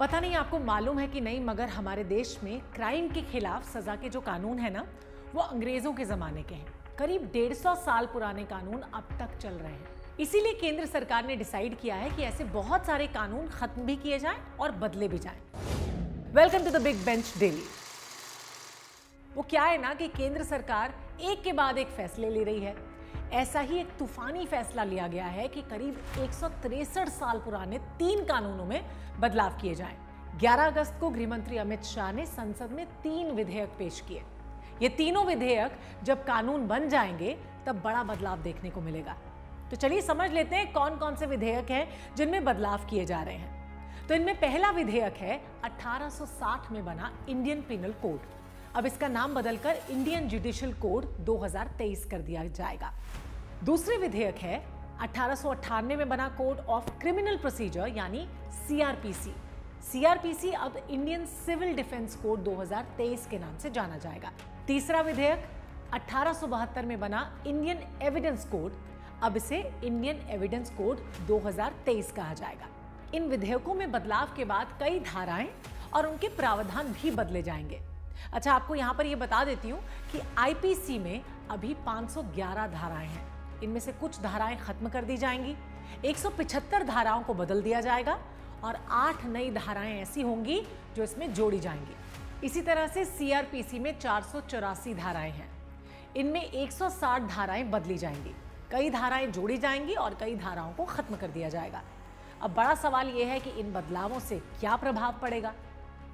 पता नहीं आपको मालूम है कि नहीं, मगर हमारे देश में क्राइम के खिलाफ सजा के जो कानून है ना, वो अंग्रेजों के जमाने के हैं। करीब 150 साल पुराने कानून अब तक चल रहे हैं। इसीलिए केंद्र सरकार ने डिसाइड किया है कि ऐसे बहुत सारे कानून खत्म भी किए जाएं और बदले भी जाएं। Welcome to the big bench daily. वो क्या है ना कि केंद्र सरकार एक के बाद एक फैसले ले रही है। ऐसा ही एक तूफानी फैसला लिया गया है कि करीब 163 साल पुराने 3 कानूनों में बदलाव किए जाएं। 11 अगस्त को गृह मंत्री अमित शाह ने संसद में 3 विधेयक पेश किए। ये तीनों विधेयक जब कानून बन जाएंगे तब बड़ा बदलाव देखने को मिलेगा। तो चलिए समझ लेते हैं कौन कौन से विधेयक हैं जिनमें बदलाव किए जा रहे हैं। तो इनमें पहला विधेयक है 1860 में बना इंडियन पिनल कोड। अब इसका नाम बदलकर इंडियन जुडिशियल कोड 2023 कर दिया जाएगा। दूसरे विधेयक है 1898 में बना कोड ऑफ क्रिमिनल प्रोसीजर यानी सीआरपीसी। सीआरपीसी अब इंडियन सिविल डिफेंस कोड 2023 के नाम से जाना जाएगा। तीसरा विधेयक 1872 में बना इंडियन एविडेंस कोड, अब इसे इंडियन एविडेंस कोड 2023 कहा जाएगा। इन विधेयकों में बदलाव के बाद कई धाराएं और उनके प्रावधान भी बदले जाएंगे। अच्छा, आपको यहां पर यह बता देती हूं कि आईपीसी में अभी 511 धाराएं हैं। इनमें से कुछ धाराएं खत्म कर दी जाएंगी, 175 धाराओं को बदल दिया जाएगा और 8 नई धाराएं ऐसी होंगी जो इसमें जोड़ी जाएंगी। इसी तरह से सीआरपीसी में 484 धाराएं हैं। इनमें 160 धाराएं बदली जाएंगी, कई धाराएं जोड़ी जाएंगी और कई धाराओं को खत्म कर दिया जाएगा। अब बड़ा सवाल यह है कि इन बदलावों से क्या प्रभाव पड़ेगा,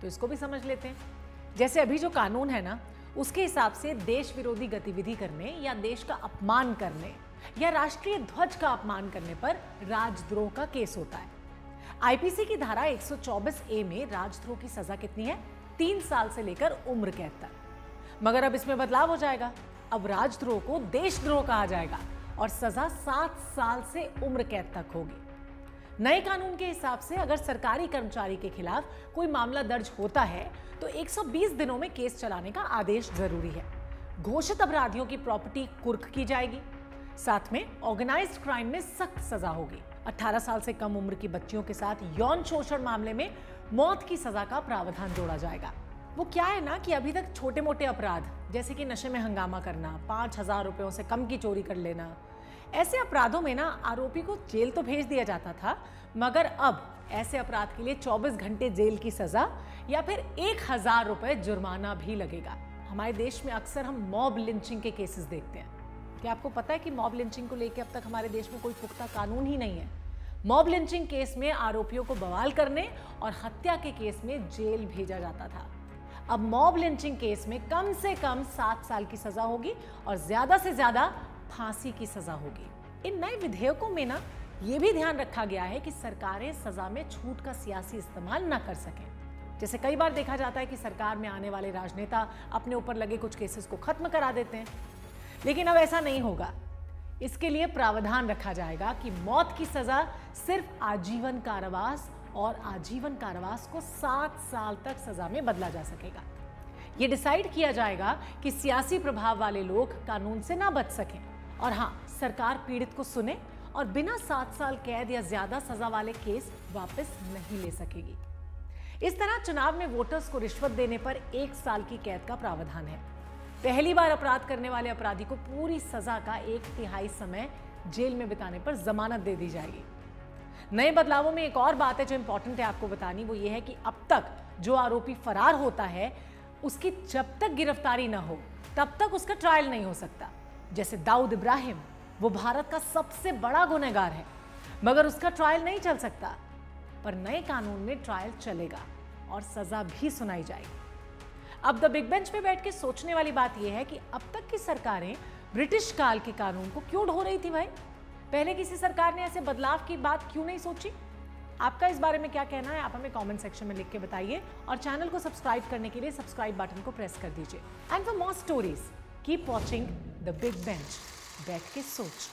तो इसको भी समझ लेते हैं। जैसे अभी जो कानून है ना, उसके हिसाब से देश विरोधी गतिविधि करने या देश का अपमान करने या राष्ट्रीय ध्वज का अपमान करने पर राजद्रोह का केस होता है। आईपीसी की धारा 124 ए में राजद्रोह की सजा कितनी है? 3 साल से लेकर उम्र कैद तक। मगर अब इसमें बदलाव हो जाएगा। अब राजद्रोह को देशद्रोह कहा जाएगा और सजा 7 साल से उम्र कैद तक होगी। नए कानून के हिसाब से अगर सरकारी कर्मचारी के खिलाफ कोई मामला दर्ज होता है तो 120 दिनों में केस चलाने का आदेश जरूरी है। घोषित अपराधियों की प्रॉपर्टी कुर्क की जाएगी। साथ में ऑर्गेनाइज्ड क्राइम में सख्त सजा होगी। 18 साल से कम उम्र की बच्चियों के साथ यौन शोषण मामले में मौत की सजा का प्रावधान जोड़ा जाएगा। वो क्या है ना कि अभी तक छोटे मोटे अपराध जैसे कि नशे में हंगामा करना, 5,000 रुपयों से कम की चोरी कर लेना, ऐसे अपराधों में ना आरोपी को जेल तो भेज दिया जाता था, मगर अब ऐसे अपराध के लिए 24 घंटे जेल की सजा या फिर 1,000 रुपए जुर्माना भी लगेगा। हमारे देश में अक्सर हम मॉब लिंचिंग के केसेस देखते हैं। क्या आपको पता है कि मॉब लिंचिंग को लेकर अब तक हमारे देश में कोई पुख्ता कानून ही नहीं है? मॉब लिंचिंग केस में आरोपियों को बवाल करने और हत्या के केस में जेल भेजा जाता था। अब मॉब लिंचिंग केस में कम से कम 7 साल की सजा होगी और ज्यादा से ज्यादा फांसी की सजा होगी। इन नए विधेयकों में ना ये भी ध्यान रखा गया है कि सरकारें सजा में छूट का सियासी इस्तेमाल ना कर सकें। जैसे कई बार देखा जाता है कि सरकार में आने वाले राजनेता अपने ऊपर लगे कुछ केसेस को खत्म करा देते हैं, लेकिन अब ऐसा नहीं होगा। इसके लिए प्रावधान रखा जाएगा कि मौत की सजा सिर्फ आजीवन कारावास और आजीवन कारावास को 7 साल तक सजा में बदला जा सकेगा। यह डिसाइड किया जाएगा कि सियासी प्रभाव वाले लोग कानून से ना बच सकें और हाँ, सरकार पीड़ित को सुने और बिना 7 साल कैद या ज्यादा सजा वाले केस वापस नहीं ले सकेगी। इस तरह चुनाव में वोटर्स को रिश्वत देने पर 1 साल की कैद का प्रावधान है। पहली बार अपराध करने वाले अपराधी को पूरी सजा का 1/3 समय जेल में बिताने पर जमानत दे दी जाएगी। नए बदलावों में एक और बात है जो इंपॉर्टेंट है आपको बतानी, वो ये है कि अब तक जो आरोपी फरार होता है उसकी जब तक गिरफ्तारी न हो तब तक उसका ट्रायल नहीं हो सकता। जैसे दाऊद इब्राहिम, वो भारत का सबसे बड़ा गुनहगार है, मगर उसका ट्रायल नहीं चल सकता। पर नए कानून में ट्रायल चलेगा और सजा भी सुनाई जाएगी। अब द बिग बेंच में बैठ के सोचने वाली बात यह है कि अब तक की सरकारें ब्रिटिश काल के कानून को क्यों ढो रही थी भाई? पहले किसी सरकार ने ऐसे बदलाव की बात क्यों नहीं सोची? आपका इस बारे में क्या कहना है, आप हमें कमेंट सेक्शन में लिख के बताइए और चैनल को सब्सक्राइब करने के लिए सब्सक्राइब बटन को प्रेस कर दीजिए। And for more stories keep watching the big bench. बैठ के सोच।